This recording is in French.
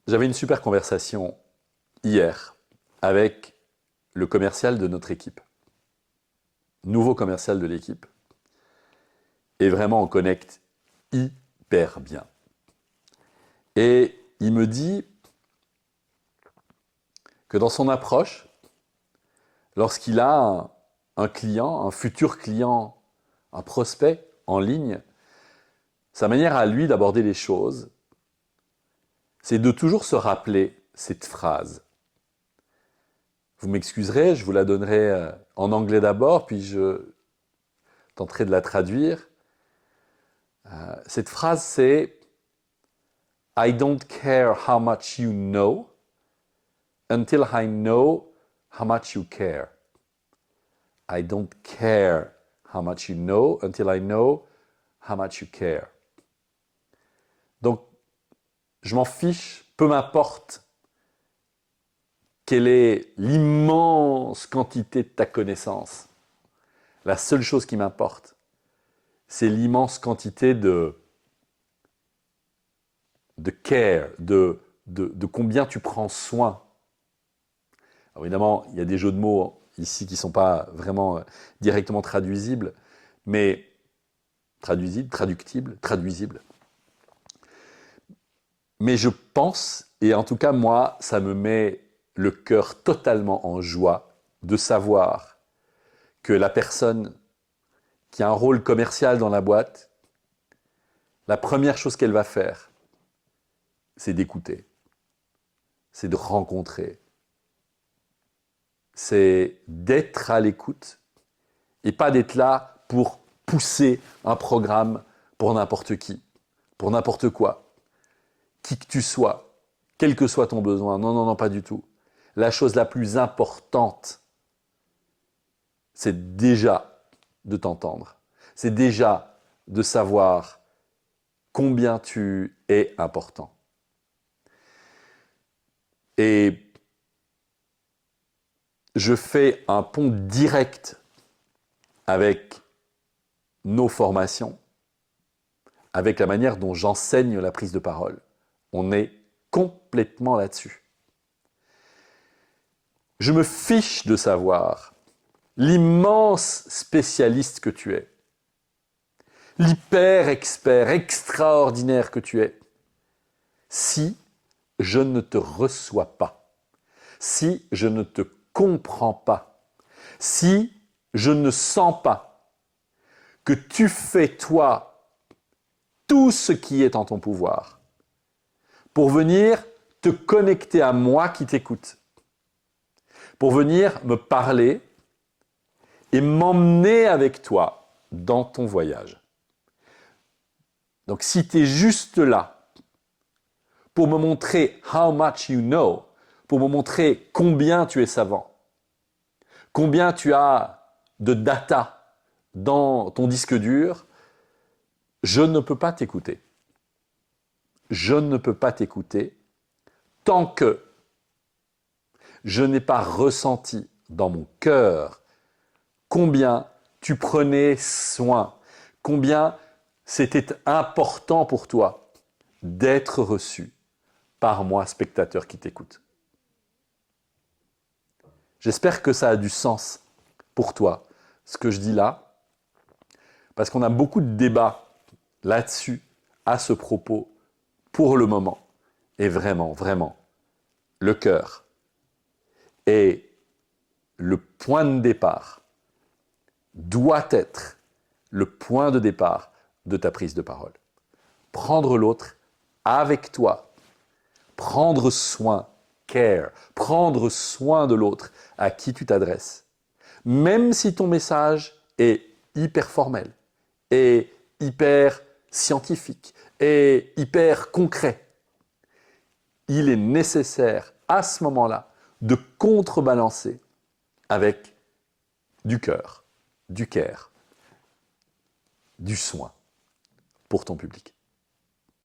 J'avais une super conversation hier avec le commercial de notre équipe, nouveau commercial de l'équipe, et vraiment on connecte hyper bien. Et il me dit que dans son approche, lorsqu'il a un client, un futur client, un prospect en ligne, sa manière à lui d'aborder les choses, c'est de toujours se rappeler cette phrase. Vous m'excuserez, je vous la donnerai en anglais d'abord, puis je tenterai de la traduire. Cette phrase, c'est « I don't care how much you know until I know how much you care. I don't care how much you know until I know how much you care. » Donc, je m'en fiche, peu m'importe quelle est l'immense quantité de ta connaissance. La seule chose qui m'importe, c'est l'immense quantité de care, de combien tu prends soin. Alors évidemment, il y a des jeux de mots ici qui ne sont pas vraiment directement traduisibles, mais traduisibles. Mais je pense, et en tout cas moi, ça me met le cœur totalement en joie de savoir que la personne qui a un rôle commercial dans la boîte, la première chose qu'elle va faire, c'est d'écouter, c'est de rencontrer, c'est d'être à l'écoute et pas d'être là pour pousser un programme pour n'importe qui, pour n'importe quoi, qui que tu sois, quel que soit ton besoin. Non, non, non, pas du tout. La chose la plus importante, c'est déjà de t'entendre. C'est déjà de savoir combien tu es important. Et je fais un pont direct avec nos formations, avec la manière dont j'enseigne la prise de parole. On est complètement là-dessus. Je me fiche de savoir l'immense spécialiste que tu es, l'hyper-expert extraordinaire que tu es, si je ne te reçois pas, si je ne te comprends pas, si je ne sens pas que tu fais, toi, tout ce qui est en ton pouvoir pour venir te connecter à moi qui t'écoute, pour venir me parler et m'emmener avec toi dans ton voyage. Donc si tu es juste là pour me montrer how much you know, pour me montrer combien tu es savant, combien tu as de data dans ton disque dur, je ne peux pas t'écouter. Je ne peux pas t'écouter tant que je n'ai pas ressenti dans mon cœur combien tu prenais soin, combien c'était important pour toi d'être reçu par moi, spectateur qui t'écoute. J'espère que ça a du sens pour toi, ce que je dis là, parce qu'on a beaucoup de débats là-dessus, à ce propos, pour le moment. Et vraiment, vraiment, le cœur est le point de départ, doit être le point de départ de ta prise de parole. Prendre l'autre avec toi, prendre soin, care, prendre soin de l'autre à qui tu t'adresses. Même si ton message est hyper formel, est hyper scientifique, est hyper concret, il est nécessaire à ce moment-là de contrebalancer avec du cœur, du care, du soin pour ton public.